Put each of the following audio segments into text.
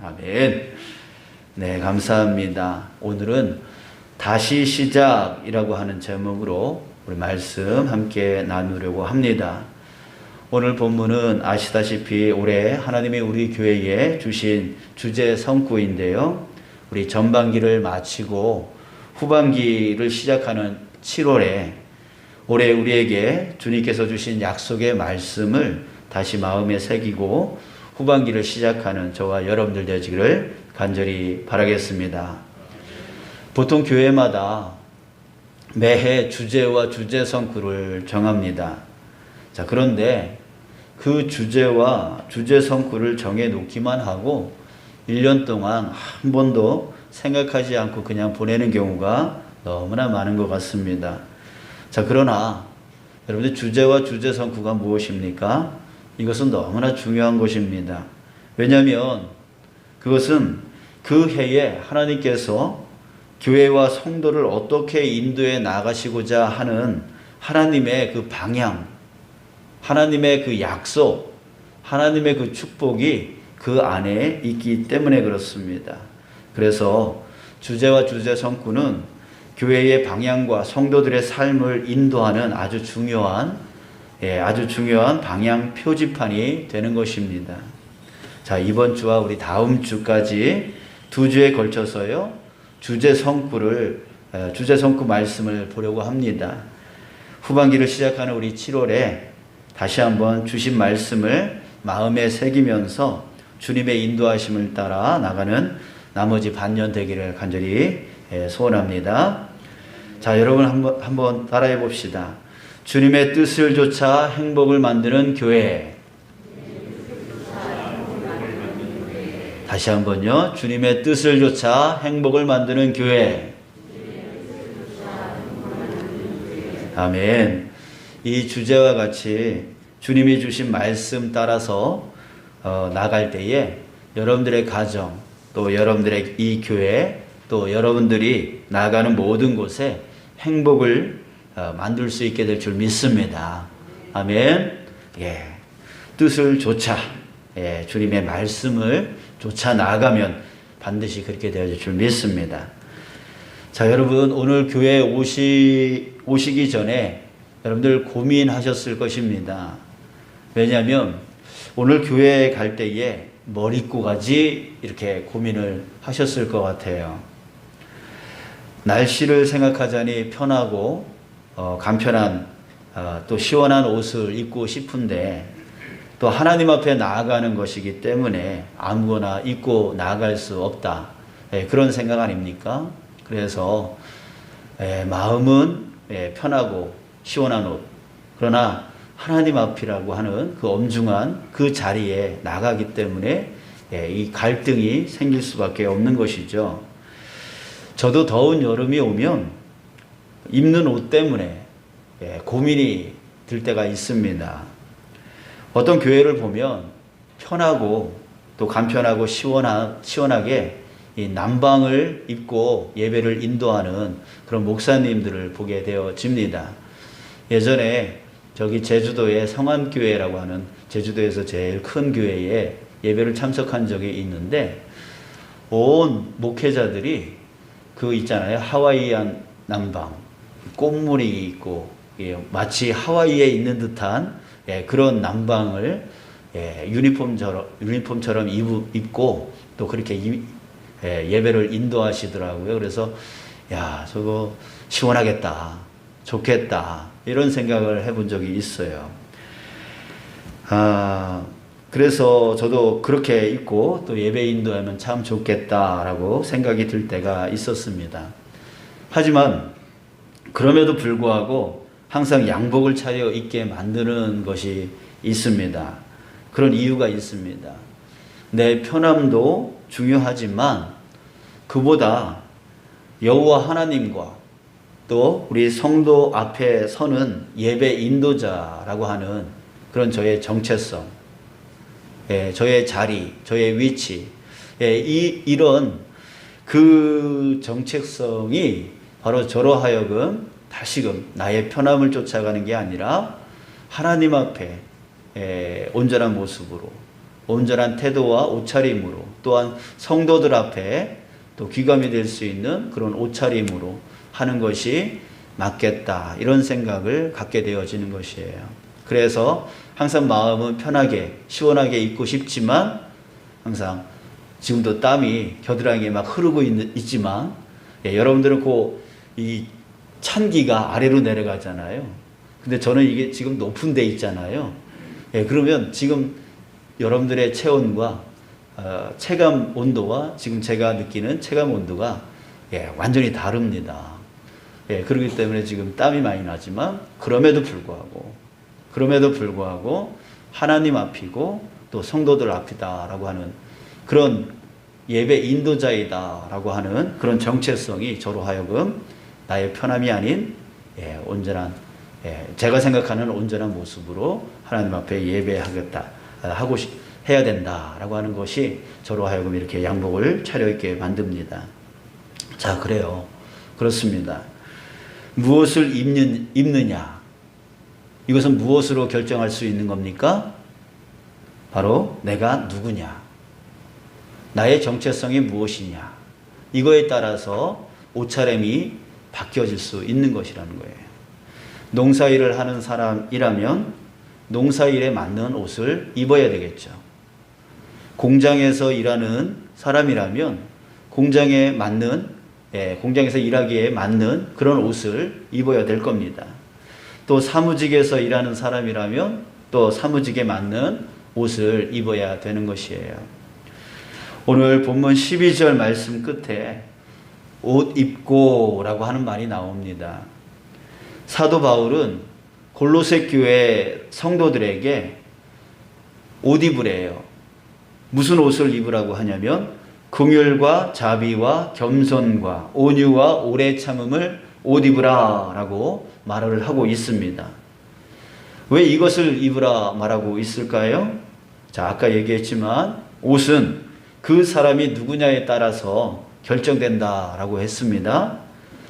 아멘. 네, 감사합니다. 오늘은 다시 시작이라고 하는 제목으로 우리 말씀 함께 나누려고 합니다. 오늘 본문은 아시다시피 올해 하나님이 우리 교회에 주신 주제 성구인데요. 우리 전반기를 마치고 후반기를 시작하는 7월에 올해 우리에게 주님께서 주신 약속의 말씀을 다시 마음에 새기고 후반기를 시작하는 저와 여러분들 되시기를 간절히 바라겠습니다. 보통 교회마다 매해 주제와 주제 성구를 정합니다. 자, 그런데 그 주제와 주제 성구를 정해 놓기만 하고 1년 동안 한 번도 생각하지 않고 그냥 보내는 경우가 너무나 많은 것 같습니다. 자, 그러나 여러분들 주제와 주제 성구가 무엇입니까? 이것은 너무나 중요한 것입니다. 왜냐하면 그것은 그 해에 하나님께서 교회와 성도를 어떻게 인도해 나가시고자 하는 하나님의 그 방향, 하나님의 그 약속, 하나님의 그 축복이 그 안에 있기 때문에 그렇습니다. 그래서 주제와 주제 성구는 교회의 방향과 성도들의 삶을 인도하는 아주 중요한 방향 표지판이 되는 것입니다. 자, 이번 주와 우리 다음 주까지 2주에 걸쳐서요, 주제 성구 말씀을 보려고 합니다. 후반기를 시작하는 우리 7월에 다시 한번 주신 말씀을 마음에 새기면서 주님의 인도하심을 따라 나가는 나머지 반년 되기를 간절히 소원합니다. 자, 여러분 한번 따라해 봅시다. 주님의 뜻을 좇아 행복을 만드는 교회. 다시 한번요. 주님의 뜻을 좇아 행복을 만드는 교회. 아멘. 이 주제와 같이 주님이 주신 말씀 따라서 나갈 때에 여러분들의 가정, 또 여러분들의 이 교회, 또 여러분들이 나가는 모든 곳에 행복을 만들 수 있게 될 줄 믿습니다. 아멘. 예. 뜻을 좇아, 주님의 말씀을 좇아 나가면 반드시 그렇게 되어질 줄 믿습니다. 자, 여러분 오늘 교회에 오시기 전에 여러분들 고민하셨을 것입니다. 왜냐하면 오늘 교회에 갈 때에 뭘 입고 가지 이렇게 고민을 하셨을 것 같아요. 날씨를 생각하자니 편하고 간편한 또 시원한 옷을 입고 싶은데 또 하나님 앞에 나아가는 것이기 때문에 아무거나 입고 나아갈 수 없다. 그런 생각 아닙니까? 그래서 마음은 편하고 시원한 옷, 그러나 하나님 앞이라고 하는 그 엄중한 그 자리에 나가기 때문에 이 갈등이 생길 수밖에 없는 것이죠. 저도 더운 여름이 오면 입는 옷 때문에 고민이 들 때가 있습니다. 어떤 교회를 보면 편하고 또 간편하고 시원하게 이 남방을 입고 예배를 인도하는 그런 목사님들을 보게 되어집니다. 예전에 저기 제주도의 성안교회라고 하는 제주도에서 제일 큰 교회에 예배를 참석한 적이 있는데 온 목회자들이 그 있잖아요. 하와이안 남방, 꽃무늬 있고 마치 하와이에 있는 듯한 그런 남방을 유니폼처럼 입고 또 그렇게 예배를 인도하시더라고요. 그래서 야, 저거 시원하겠다, 좋겠다 이런 생각을 해본 적이 있어요. 그래서 저도 그렇게 입고 또 예배 인도하면 참 좋겠다라고 생각이 들 때가 있었습니다. 하지만 그럼에도 불구하고 항상 양복을 차려 입게 만드는 것이 있습니다. 그런 이유가 있습니다. 내 편함도 중요하지만 그보다 여호와 하나님과 또 우리 성도 앞에 서는 예배 인도자라고 하는 그런 저의 정체성, 저의 자리, 저의 위치, 이런 그 정체성이 바로 저로 하여금 다시금 나의 편함을 쫓아가는 게 아니라 하나님 앞에 온전한 모습으로 온전한 태도와 옷차림으로 또한 성도들 앞에 또 귀감이 될 수 있는 그런 옷차림으로 하는 것이 맞겠다. 이런 생각을 갖게 되어지는 것이에요. 그래서 항상 마음은 편하게 시원하게 입고 싶지만 항상 지금도 땀이 겨드랑이에 막 흐르고 있지만 여러분들은 이 찬기가 아래로 내려가잖아요. 근데 저는 이게 지금 높은 데 있잖아요. 그러면 지금 여러분들의 체온과 체감 온도와 지금 제가 느끼는 체감 온도가 완전히 다릅니다. 그렇기 때문에 지금 땀이 많이 나지만 그럼에도 불구하고 하나님 앞이고 또 성도들 앞이다라고 하는 그런 예배 인도자이다라고 하는 그런 정체성이 저로 하여금 나의 편함이 아닌 온전한 제가 생각하는 온전한 모습으로 하나님 앞에 예배하겠다 해야 된다라고 하는 것이 저로 하여금 이렇게 양복을 차려입게 만듭니다. 자, 그래요. 그렇습니다. 무엇을 입느냐? 이것은 무엇으로 결정할 수 있는 겁니까? 바로 내가 누구냐? 나의 정체성이 무엇이냐? 이거에 따라서 옷차림이 바뀌어질 수 있는 것이라는 거예요. 농사일을 하는 사람이라면 농사일에 맞는 옷을 입어야 되겠죠. 공장에서 일하는 사람이라면 공장에서 일하기에 맞는 그런 옷을 입어야 될 겁니다. 또 사무직에서 일하는 사람이라면 또 사무직에 맞는 옷을 입어야 되는 것이에요. 오늘 본문 12절 말씀 끝에 옷 입고 라고 하는 말이 나옵니다. 사도 바울은 골로새 교회 성도들에게 옷 입으래요. 무슨 옷을 입으라고 하냐면 긍휼과 자비와 겸손과 온유와 오래 참음을 옷 입으라 라고 말을 하고 있습니다. 왜 이것을 입으라 말하고 있을까요? 자, 아까 얘기했지만 옷은 그 사람이 누구냐에 따라서 결정된다라고 했습니다.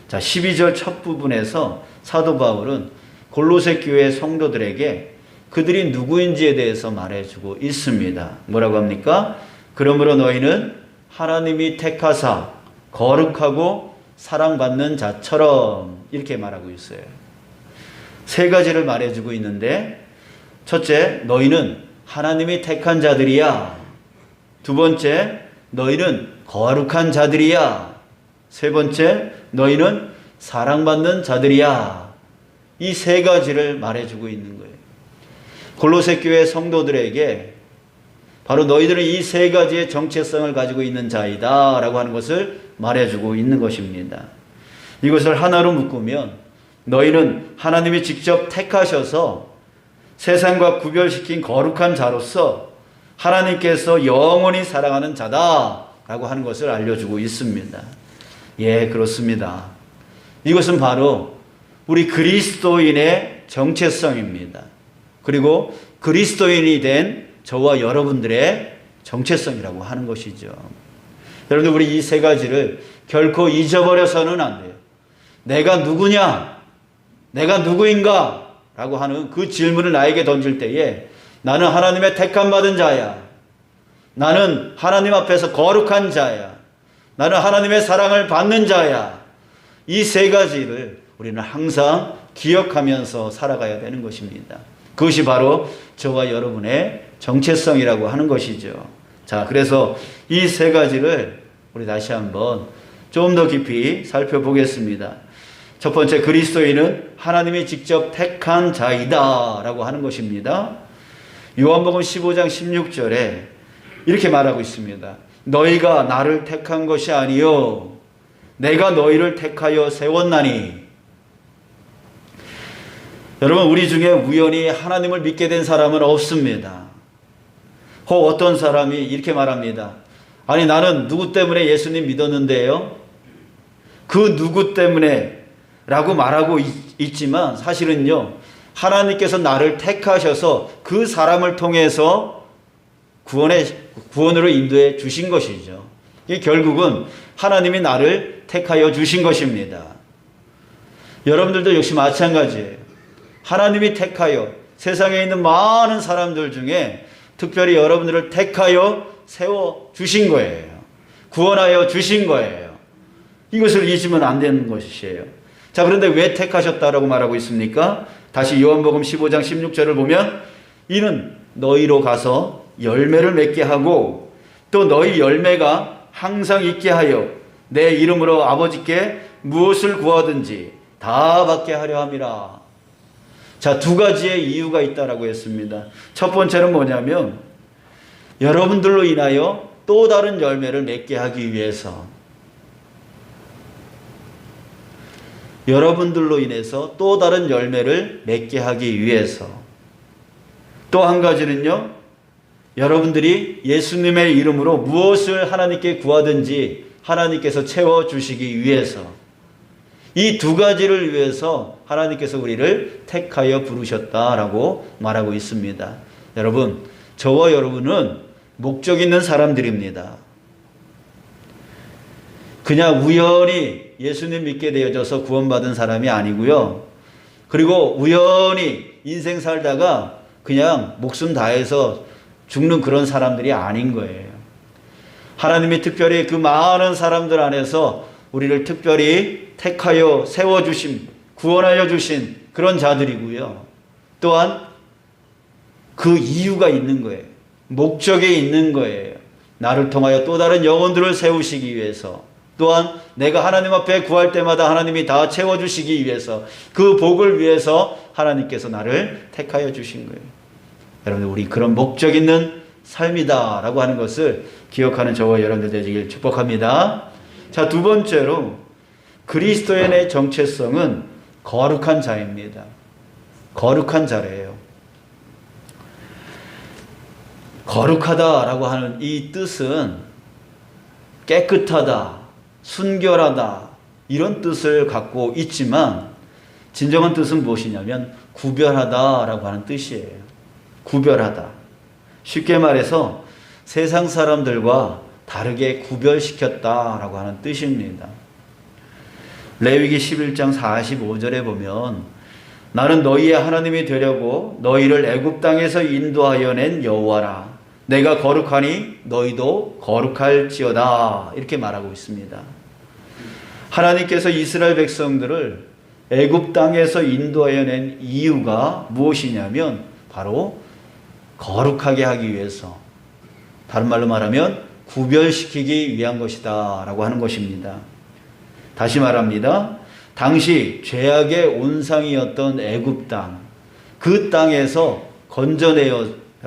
자, 12절 첫 부분에서 사도 바울은 골로새 교회 성도들에게 그들이 누구인지에 대해서 말해주고 있습니다. 뭐라고 합니까? 그러므로 너희는 하나님이 택하사 거룩하고 사랑받는 자처럼 이렇게 말하고 있어요. 세 가지를 말해주고 있는데 첫째, 너희는 하나님이 택한 자들이야. 두 번째, 너희는 거룩한 자들이야. 세 번째, 너희는 사랑받는 자들이야. 이 세 가지를 말해주고 있는 거예요. 골로새 교회 성도들에게 바로 너희들은 이 세 가지의 정체성을 가지고 있는 자이다 라고 하는 것을 말해주고 있는 것입니다. 이것을 하나로 묶으면 너희는 하나님이 직접 택하셔서 세상과 구별시킨 거룩한 자로서 하나님께서 영원히 사랑하는 자다 라고 하는 것을 알려주고 있습니다. 예, 그렇습니다. 이것은 바로 우리 그리스도인의 정체성입니다. 그리고 그리스도인이 된 저와 여러분들의 정체성이라고 하는 것이죠. 여러분들, 우리 이 세 가지를 결코 잊어버려서는 안 돼요. 내가 누구냐? 내가 누구인가? 라고 하는 그 질문을 나에게 던질 때에 나는 하나님의 택함 받은 자야. 나는 하나님 앞에서 거룩한 자야. 나는 하나님의 사랑을 받는 자야. 이 세 가지를 우리는 항상 기억하면서 살아가야 되는 것입니다. 그것이 바로 저와 여러분의 정체성이라고 하는 것이죠. 자, 그래서 이 세 가지를 우리 다시 한번 좀 더 깊이 살펴보겠습니다. 첫 번째, 그리스도인은 하나님이 직접 택한 자이다 라고 하는 것입니다. 요한복음 15장 16절에 이렇게 말하고 있습니다. 너희가 나를 택한 것이 아니요 내가 너희를 택하여 세웠나니. 여러분, 우리 중에 우연히 하나님을 믿게 된 사람은 없습니다. 혹 어떤 사람이 이렇게 말합니다. 아니, 나는 누구 때문에 예수님 믿었는데요. 그 누구 때문에 라고 말하고 있지만 사실은요, 하나님께서 나를 택하셔서 그 사람을 통해서 구원으로 인도해 주신 것이죠. 이 결국은 하나님이 나를 택하여 주신 것입니다. 여러분들도 역시 마찬가지예요. 하나님이 택하여 세상에 있는 많은 사람들 중에 특별히 여러분들을 택하여 세워 주신 거예요. 구원하여 주신 거예요. 이것을 잊으면 안 되는 것이에요. 자, 그런데 왜 택하셨다라고 말하고 있습니까? 다시 요한복음 15장 16절을 보면 이는 너희로 가서 열매를 맺게 하고 또 너희 열매가 항상 있게 하여 내 이름으로 아버지께 무엇을 구하든지 다 받게 하려 함이라. 자, 두 가지의 이유가 있다라고 했습니다. 첫 번째는 뭐냐면 여러분들로 인하여 또 다른 열매를 맺게 하기 위해서, 여러분들로 인해서 또 다른 열매를 맺게 하기 위해서, 또 한 가지는요, 여러분들이 예수님의 이름으로 무엇을 하나님께 구하든지 하나님께서 채워주시기 위해서, 이 두 가지를 위해서 하나님께서 우리를 택하여 부르셨다라고 말하고 있습니다. 여러분, 저와 여러분은 목적 있는 사람들입니다. 그냥 우연히 예수님 믿게 되어져서 구원받은 사람이 아니고요. 그리고 우연히 인생 살다가 그냥 목숨 다해서 죽는 그런 사람들이 아닌 거예요. 하나님이 특별히 그 많은 사람들 안에서 우리를 특별히 택하여 세워주신, 구원하여 주신 그런 자들이고요. 또한 그 이유가 있는 거예요. 목적이 있는 거예요. 나를 통하여 또 다른 영혼들을 세우시기 위해서, 또한 내가 하나님 앞에 구할 때마다 하나님이 다 채워주시기 위해서, 그 복을 위해서 하나님께서 나를 택하여 주신 거예요. 여러분, 우리 그런 목적 있는 삶이다라고 하는 것을 기억하는 저와 여러분들 되시길 축복합니다. 자, 두 번째로 그리스도인의 정체성은 거룩한 자입니다. 거룩한 자래요. 거룩하다라고 하는 이 뜻은 깨끗하다, 순결하다 이런 뜻을 갖고 있지만 진정한 뜻은 무엇이냐면 구별하다라고 하는 뜻이에요. 구별하다. 쉽게 말해서 세상 사람들과 다르게 구별시켰다라고 하는 뜻입니다. 레위기 11장 45절에 보면 나는 너희의 하나님이 되려고 너희를 애굽 땅에서 인도하여 낸 여호와라. 내가 거룩하니 너희도 거룩할지어다. 이렇게 말하고 있습니다. 하나님께서 이스라엘 백성들을 애굽 땅에서 인도하여 낸 이유가 무엇이냐면 바로 거룩하게 하기 위해서, 다른 말로 말하면 구별시키기 위한 것이다 라고 하는 것입니다. 다시 말합니다. 당시 죄악의 온상이었던 애굽 땅, 그 땅에서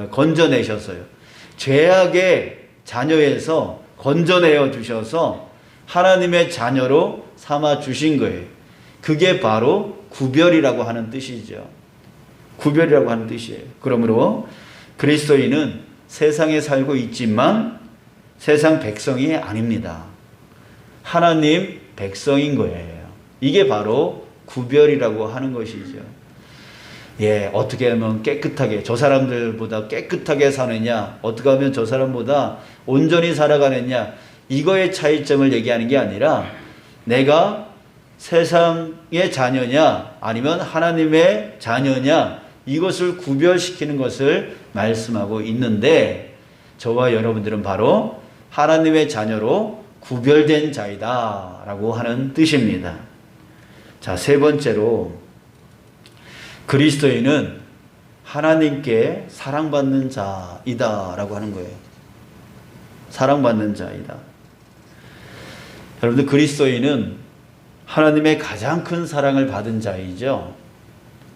건져내셨어요. 죄악의 자녀에서 건져내어 주셔서 하나님의 자녀로 삼아 주신 거예요. 그게 바로 구별이라고 하는 뜻이죠. 구별이라고 하는 뜻이에요. 그러므로 그리스도인은 세상에 살고 있지만 세상 백성이 아닙니다. 하나님 백성인 거예요. 이게 바로 구별이라고 하는 것이죠. 예, 어떻게 하면 깨끗하게, 저 사람들보다 깨끗하게 사느냐, 어떻게 하면 저 사람보다 온전히 살아가느냐, 이거의 차이점을 얘기하는 게 아니라 내가 세상의 자녀냐 아니면 하나님의 자녀냐, 이것을 구별시키는 것을 말씀하고 있는데, 저와 여러분들은 바로 하나님의 자녀로 구별된 자이다 라고 하는 뜻입니다. 자, 세 번째로 그리스도인은 하나님께 사랑받는 자이다 라고 하는 거예요. 사랑받는 자이다. 여러분들, 그리스도인은 하나님의 가장 큰 사랑을 받은 자이죠.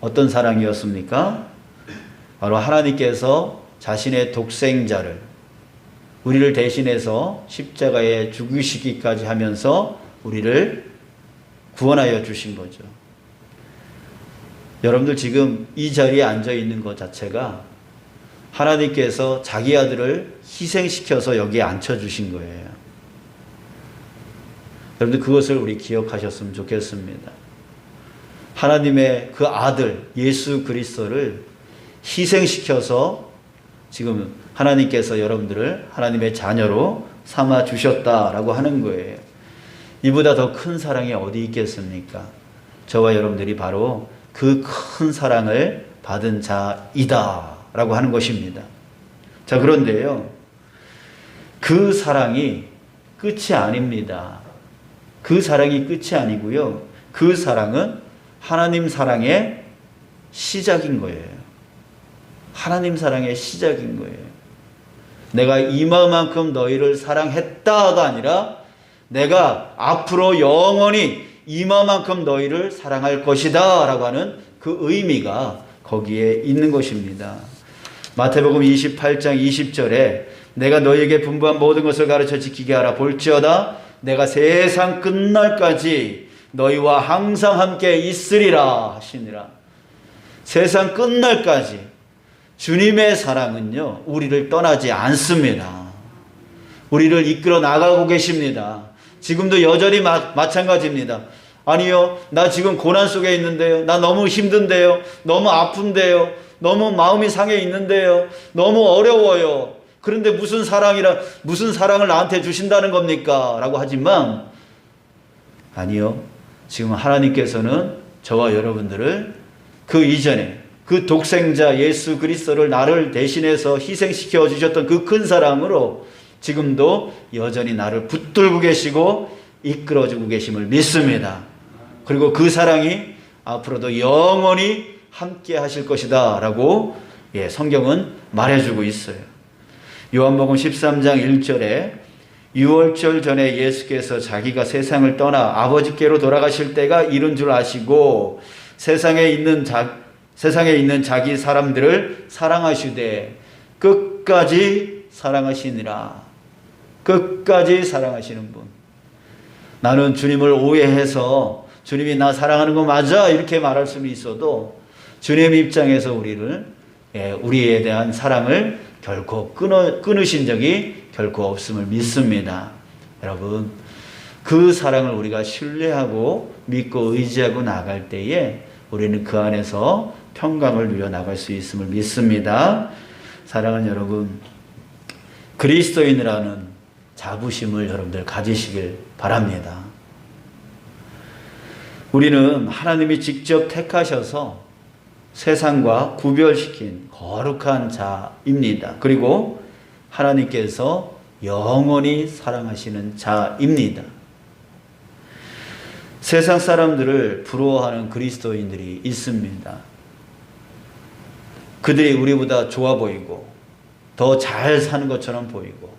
어떤 사랑이었습니까? 바로 하나님께서 자신의 독생자를 우리를 대신해서 십자가에 죽으시기까지 하면서 우리를 구원하여 주신 거죠. 여러분들 지금 이 자리에 앉아 있는 것 자체가 하나님께서 자기 아들을 희생시켜서 여기에 앉혀주신 거예요. 여러분들 그것을 우리 기억하셨으면 좋겠습니다. 하나님의 그 아들 예수 그리스도를 희생시켜서 지금 하나님께서 여러분들을 하나님의 자녀로 삼아 주셨다라고 하는 거예요. 이보다 더 큰 사랑이 어디 있겠습니까? 저와 여러분들이 바로 그 큰 사랑을 받은 자이다 라고 하는 것입니다. 자, 그런데요, 그 사랑이 끝이 아닙니다. 그 사랑이 끝이 아니고요, 그 사랑은 하나님 사랑의 시작인 거예요. 하나님 사랑의 시작인 거예요. 내가 이만큼 너희를 사랑했다가 아니라 내가 앞으로 영원히 이만큼 너희를 사랑할 것이다 라고 하는 그 의미가 거기에 있는 것입니다. 마태복음 28장 20절에 내가 너희에게 분부한 모든 것을 가르쳐 지키게 하라. 볼지어다 내가 세상 끝날까지 너희와 항상 함께 있으리라 하시니라. 세상 끝날까지 주님의 사랑은요, 우리를 떠나지 않습니다. 우리를 이끌어 나가고 계십니다. 지금도 여전히 마찬가지입니다. 아니요, 나 지금 고난 속에 있는데요, 나 너무 힘든데요, 너무 아픈데요, 너무 마음이 상해 있는데요, 너무 어려워요. 그런데 무슨 사랑을 나한테 주신다는 겁니까? 라고 하지만, 아니요, 지금 하나님께서는 저와 여러분들을 그 이전에 그 독생자 예수 그리스도를 나를 대신해서 희생시켜 주셨던 그 큰 사랑으로 지금도 여전히 나를 붙들고 계시고 이끌어주고 계심을 믿습니다. 그리고 그 사랑이 앞으로도 영원히 함께 하실 것이다 라고 성경은 말해주고 있어요. 요한복음 13장 1절에 6월절 전에 예수께서 자기가 세상을 떠나 아버지께로 돌아가실 때가 이른 줄 아시고 세상에 있는 자기 사람들을 사랑하시되 끝까지 사랑하시니라. 끝까지 사랑하시는 분. 나는 주님을 오해해서 주님이 나 사랑하는 거 맞아 이렇게 말할 수는 있어도 주님 입장에서 우리에 대한 사랑을 결코 끊으신 적이 결코 없음을 믿습니다. 여러분, 그 사랑을 우리가 신뢰하고 믿고 의지하고 나갈 때에 우리는 그 안에서 평강을 누려 나갈 수 있음을 믿습니다. 사랑하는 여러분, 그리스도인이라는 자부심을 여러분들 가지시길 바랍니다. 우리는 하나님이 직접 택하셔서 세상과 구별시킨 거룩한 자입니다. 그리고 하나님께서 영원히 사랑하시는 자입니다. 세상 사람들을 부러워하는 그리스도인들이 있습니다. 그들이 우리보다 좋아 보이고 더 잘 사는 것처럼 보이고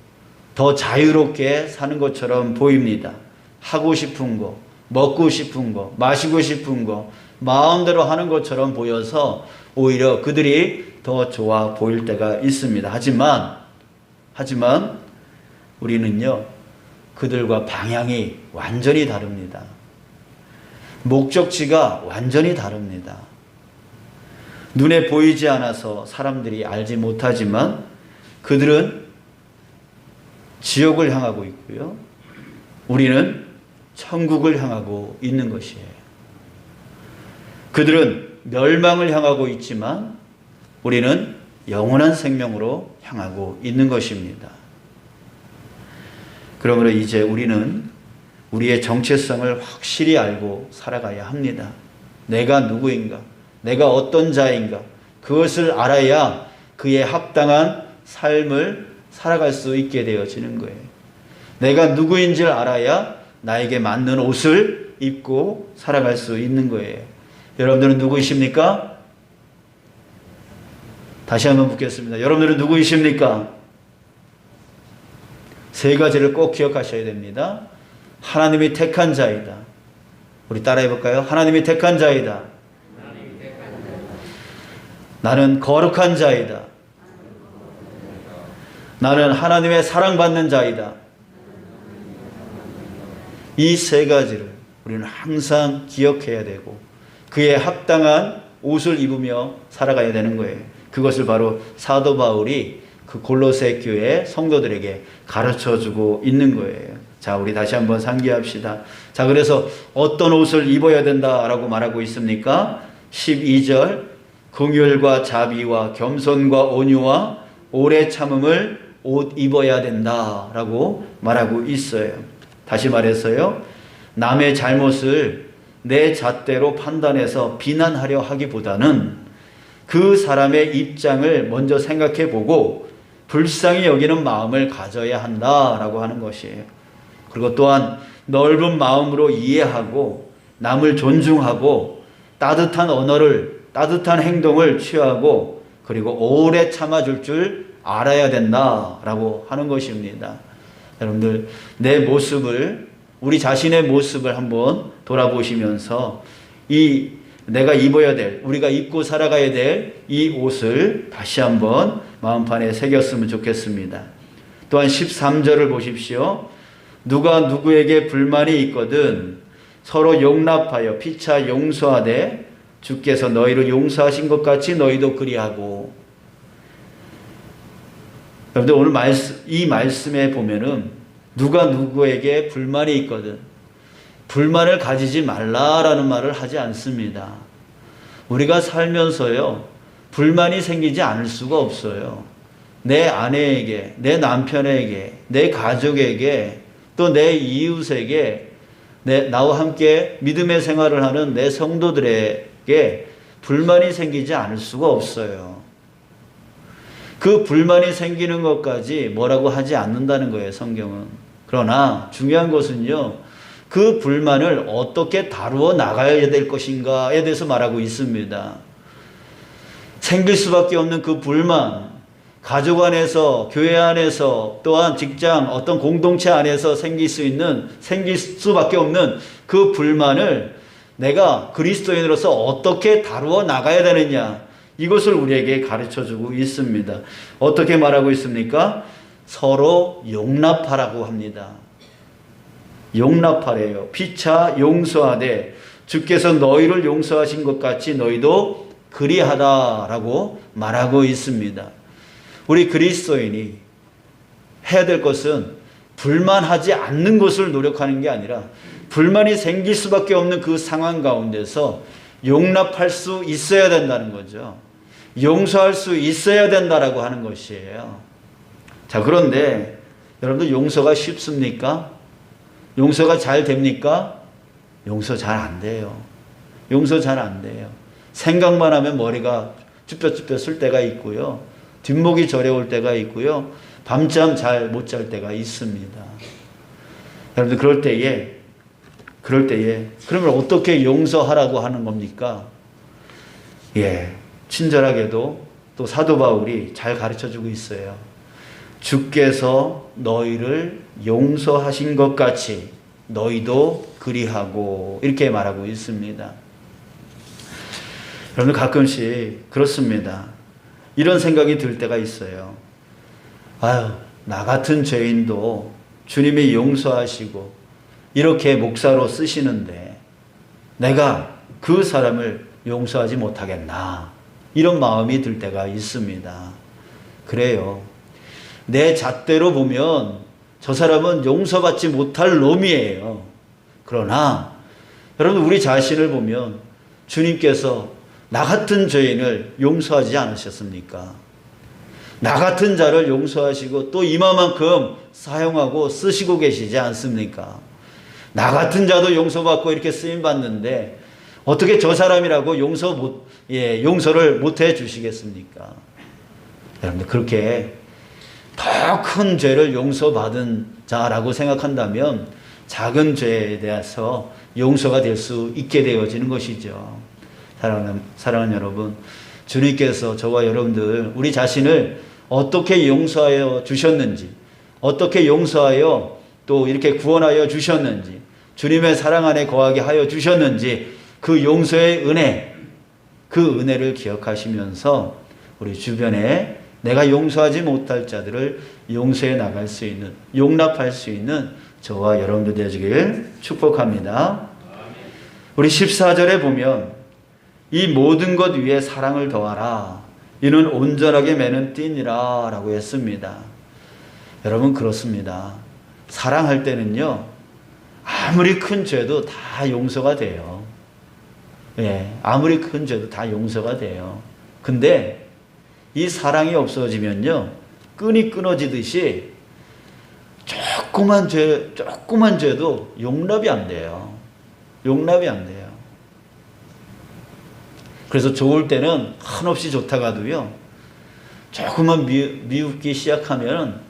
더 자유롭게 사는 것처럼 보입니다. 하고 싶은 거, 먹고 싶은 거, 마시고 싶은 거 마음대로 하는 것처럼 보여서 오히려 그들이 더 좋아 보일 때가 있습니다. 하지만 우리는요, 그들과 방향이 완전히 다릅니다. 목적지가 완전히 다릅니다. 눈에 보이지 않아서 사람들이 알지 못하지만 그들은 지옥을 향하고 있고요, 우리는 천국을 향하고 있는 것이에요. 그들은 멸망을 향하고 있지만 우리는 영원한 생명으로 향하고 있는 것입니다. 그러므로 이제 우리는 우리의 정체성을 확실히 알고 살아가야 합니다. 내가 누구인가? 내가 어떤 자인가? 그것을 알아야 그에 합당한 삶을 살아갈 수 있게 되어지는 거예요. 내가 누구인지를 알아야 나에게 맞는 옷을 입고 살아갈 수 있는 거예요. 여러분들은 누구이십니까? 다시 한번 묻겠습니다. 여러분들은 누구이십니까? 세 가지를 꼭 기억하셔야 됩니다. 하나님이 택한 자이다. 우리 따라해 볼까요? 하나님이 택한 자이다. 나는 거룩한 자이다. 나는 하나님의 사랑받는 자이다. 이 세 가지를 우리는 항상 기억해야 되고 그에 합당한 옷을 입으며 살아가야 되는 거예요. 그것을 바로 사도 바울이 그 골로새 교회 성도들에게 가르쳐주고 있는 거예요. 자, 우리 다시 한번 상기합시다. 자, 그래서 어떤 옷을 입어야 된다라고 말하고 있습니까? 12절, 긍휼과 자비와 겸손과 온유와 오래 참음을 옷 입어야 된다라고 말하고 있어요. 다시 말해서요, 남의 잘못을 내 잣대로 판단해서 비난하려 하기보다는 그 사람의 입장을 먼저 생각해 보고 불쌍히 여기는 마음을 가져야 한다라고 하는 것이에요. 그리고 또한 넓은 마음으로 이해하고 남을 존중하고 따뜻한 언어를, 따뜻한 행동을 취하고 그리고 오래 참아줄 줄 알아야 된다라고 하는 것입니다. 여러분들, 내 모습을, 우리 자신의 모습을 한번 돌아보시면서 내가 입어야 될, 우리가 입고 살아가야 될 이 옷을 다시 한번 마음판에 새겼으면 좋겠습니다. 또한 13절을 보십시오. 누가 누구에게 불만이 있거든 서로 용납하여 피차 용서하되 주께서 너희를 용서하신 것 같이 너희도 그리하고. 여러분들, 오늘 이 말씀에 보면은 누가 누구에게 불만이 있거든 불만을 가지지 말라라는 말을 하지 않습니다. 우리가 살면서요, 불만이 생기지 않을 수가 없어요. 내 아내에게, 내 남편에게, 내 가족에게, 또 내 이웃에게, 나와 함께 믿음의 생활을 하는 내 성도들에게 불만이 생기지 않을 수가 없어요. 그 불만이 생기는 것까지 뭐라고 하지 않는다는 거예요, 성경은. 그러나 중요한 것은요, 그 불만을 어떻게 다루어 나가야 될 것인가에 대해서 말하고 있습니다. 생길 수밖에 없는 그 불만, 가족 안에서, 교회 안에서, 또한 직장, 어떤 공동체 안에서 생길 수밖에 없는 그 불만을 내가 그리스도인으로서 어떻게 다루어 나가야 되느냐, 이것을 우리에게 가르쳐주고 있습니다. 어떻게 말하고 있습니까? 서로 용납하라고 합니다. 용납하래요. 피차 용서하되 주께서 너희를 용서하신 것 같이 너희도 그리하다라고 말하고 있습니다. 우리 그리스도인이 해야 될 것은 불만하지 않는 것을 노력하는 게 아니라 불만이 생길 수밖에 없는 그 상황 가운데서 용납할 수 있어야 된다는 거죠. 용서할 수 있어야 된다라고 하는 것이에요. 자, 그런데 여러분들, 용서가 쉽습니까? 용서가 잘 됩니까? 용서 잘 안 돼요. 용서 잘 안 돼요. 생각만 하면 머리가 쭈뼛쭈뼛 쓸 때가 있고요. 뒷목이 저려올 때가 있고요. 밤잠 잘 못 잘 때가 있습니다. 여러분들, 그럴 때에 그러면 어떻게 용서하라고 하는 겁니까? 친절하게도 또 사도 바울이 잘 가르쳐주고 있어요. 주께서 너희를 용서하신 것 같이 너희도 그리하고, 이렇게 말하고 있습니다. 여러분, 가끔씩 그렇습니다. 이런 생각이 들 때가 있어요. 나 같은 죄인도 주님이 용서하시고 이렇게 목사로 쓰시는데 내가 그 사람을 용서하지 못하겠나, 이런 마음이 들 때가 있습니다. 그래요. 내 잣대로 보면 저 사람은 용서받지 못할 놈이에요. 그러나 여러분, 우리 자신을 보면 주님께서 나 같은 죄인을 용서하지 않으셨습니까? 나 같은 자를 용서하시고 또 이마만큼 사용하고 쓰시고 계시지 않습니까? 나 같은 자도 용서받고 이렇게 쓰임받는데 어떻게 저 사람이라고 용서를 못해 주시겠습니까? 여러분들, 그렇게 더 큰 죄를 용서받은 자라고 생각한다면 작은 죄에 대해서 용서가 될 수 있게 되어지는 것이죠. 사랑하는 여러분, 주님께서 저와 여러분들, 우리 자신을 어떻게 용서하여 주셨는지, 어떻게 용서하여 또 이렇게 구원하여 주셨는지, 주님의 사랑 안에 거하게 하여 주셨는지, 그 용서의 은혜, 그 은혜를 기억하시면서 우리 주변에 내가 용서하지 못할 자들을 용서해 나갈 수 있는, 용납할 수 있는 저와 여러분들 되시길 축복합니다. 우리 14절에 보면 이 모든 것 위에 사랑을 더하라. 이는 온전하게 매는 띠니라 라고 했습니다. 여러분, 그렇습니다. 사랑할 때는요, 아무리 큰 죄도 다 용서가 돼요. 아무리 큰 죄도 다 용서가 돼요. 근데 이 사랑이 없어지면요, 끈이 끊어지듯이 조그만 죄도 용납이 안 돼요. 용납이 안 돼요. 그래서 좋을 때는 한없이 좋다가도요, 조금만 미웃기 시작하면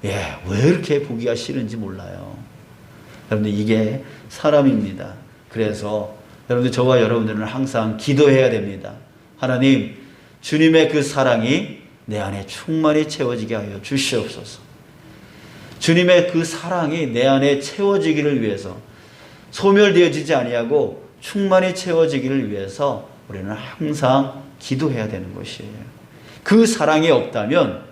왜 이렇게 보기가 싫은지 몰라요. 여러분들 이게 사람입니다. 그래서 여러분들 저와 여러분들은 항상 기도해야 됩니다. 하나님, 주님의 그 사랑이 내 안에 충만히 채워지게 하여 주시옵소서. 주님의 그 사랑이 내 안에 채워지기를 위해서, 소멸되어지지 아니하고 충만히 채워지기를 위해서 우리는 항상 기도해야 되는 것이에요. 그 사랑이 없다면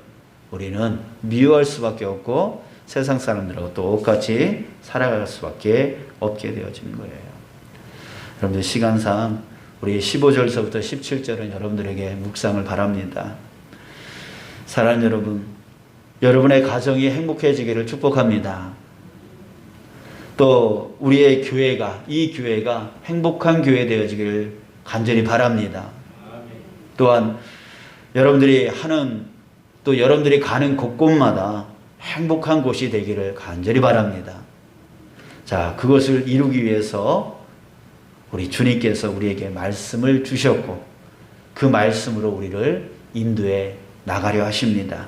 우리는 미워할 수밖에 없고 세상 사람들하고 똑같이 살아갈 수밖에 없게 되어지는 거예요. 여러분들 시간상 우리 15절서부터 17절은 여러분들에게 묵상을 바랍니다. 사랑하는 여러분, 여러분의 가정이 행복해지기를 축복합니다. 또 우리의 교회가, 이 교회가 행복한 교회 되어지기를 간절히 바랍니다. 또한 여러분들이 하는, 또 여러분들이 가는 곳곳마다 행복한 곳이 되기를 간절히 바랍니다. 자, 그것을 이루기 위해서 우리 주님께서 우리에게 말씀을 주셨고 그 말씀으로 우리를 인도해 나가려 하십니다.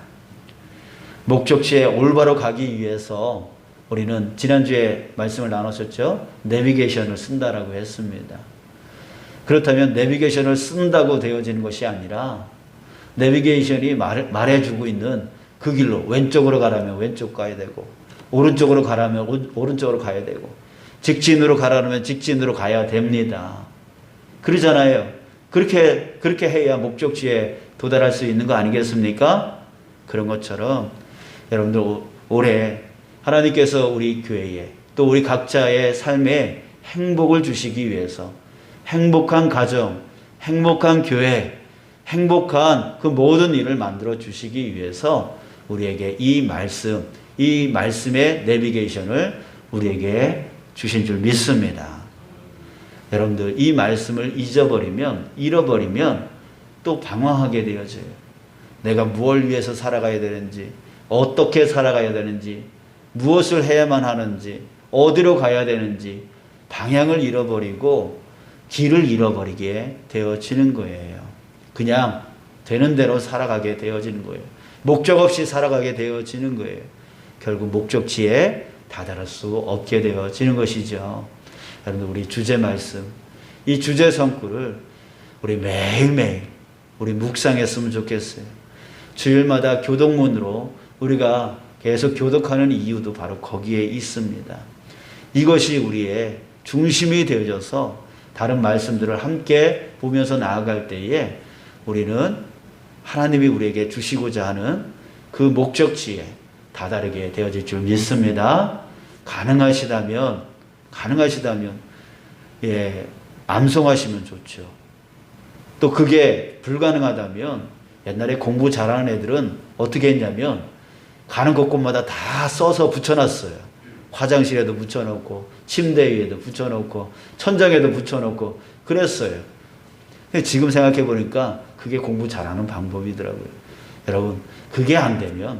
목적지에 올바로 가기 위해서 우리는 지난주에 말씀을 나눴었죠. 내비게이션을 쓴다라고 했습니다. 그렇다면 내비게이션을 쓴다고 되어지는 것이 아니라 내비게이션이 말해주고 있는 그 길로 왼쪽으로 가라면 왼쪽 가야 되고 오른쪽으로 가라면 오른쪽으로 가야 되고 직진으로 가라면 직진으로 가야 됩니다. 그러잖아요. 그렇게 해야 목적지에 도달할 수 있는 거 아니겠습니까? 그런 것처럼 여러분들 올해 하나님께서 우리 교회에 또 우리 각자의 삶에 행복을 주시기 위해서 행복한 가정, 행복한 교회, 행복한 그 모든 일을 만들어 주시기 위해서 우리에게 이 말씀의 내비게이션을 우리에게 주신 줄 믿습니다. 여러분들 이 말씀을 잃어버리면 또 방황하게 되어져요. 내가 무엇을 위해서 살아가야 되는지, 어떻게 살아가야 되는지, 무엇을 해야만 하는지, 어디로 가야 되는지 방향을 잃어버리고 길을 잃어버리게 되어지는 거예요. 그냥 되는 대로 살아가게 되어지는 거예요. 목적 없이 살아가게 되어지는 거예요. 결국 목적지에 다다를 수 없게 되어지는 것이죠. 여러분들 우리 주제 말씀, 이 주제 성구를 우리 매일매일 우리 묵상했으면 좋겠어요. 주일마다 교독문으로 우리가 계속 교독하는 이유도 바로 거기에 있습니다. 이것이 우리의 중심이 되어져서 다른 말씀들을 함께 보면서 나아갈 때에 우리는 하나님이 우리에게 주시고자 하는 그 목적지에 다다르게 되어질 줄 믿습니다. 가능하시다면 암송하시면 좋죠. 또 그게 불가능하다면 옛날에 공부 잘하는 애들은 어떻게 했냐면 가는 곳곳마다 다 써서 붙여놨어요. 화장실에도 붙여놓고 침대 위에도 붙여놓고 천장에도 붙여놓고 그랬어요. 지금 생각해 보니까 그게 공부 잘하는 방법이더라고요. 여러분 그게 안 되면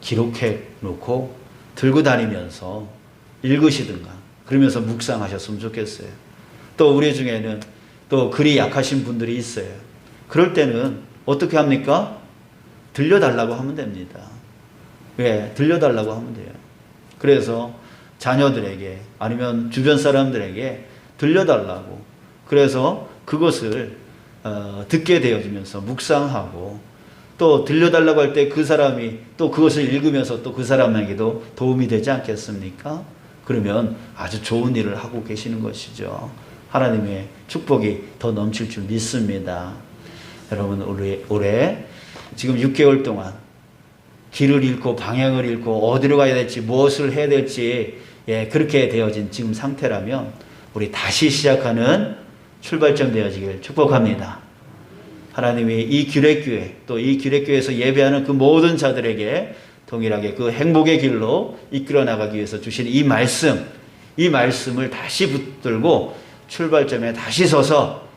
기록해 놓고 들고 다니면서 읽으시든가 그러면서 묵상하셨으면 좋겠어요. 또 우리 중에는 또 글이 약하신 분들이 있어요. 그럴 때는 어떻게 합니까? 들려달라고 하면 됩니다. 왜? 들려달라고 하면 돼요. 그래서 자녀들에게 아니면 주변 사람들에게 들려달라고, 그래서 그것을 듣게 되어지면서 묵상하고 또 들려달라고 할 때 그 사람이 또 그것을 읽으면서 또 그 사람에게도 도움이 되지 않겠습니까? 그러면 아주 좋은 일을 하고 계시는 것이죠. 하나님의 축복이 더 넘칠 줄 믿습니다. 여러분 올해 지금 6개월 동안 길을 잃고 방향을 잃고 어디로 가야 될지 무엇을 해야 될지 그렇게 되어진 지금 상태라면 우리 다시 시작하는 출발점 되어지길 축복합니다. 하나님이 이 규례교회 또 이 규례교회에서 예배하는 그 모든 자들에게 동일하게 그 행복의 길로 이끌어 나가기 위해서 주신 이 말씀을 다시 붙들고 출발점에 다시 서서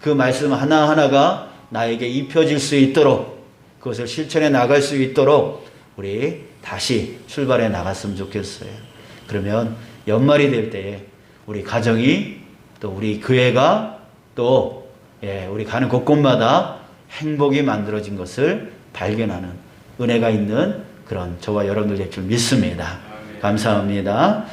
그 말씀 하나하나가 나에게 입혀질 수 있도록 그것을 실천해 나갈 수 있도록 우리 다시 출발해 나갔으면 좋겠어요. 그러면 연말이 될 때에 우리 가정이 또 우리 교회가 또 우리 가는 곳곳마다 행복이 만들어진 것을 발견하는 은혜가 있는 그런 저와 여러분들 될 줄 믿습니다. 감사합니다.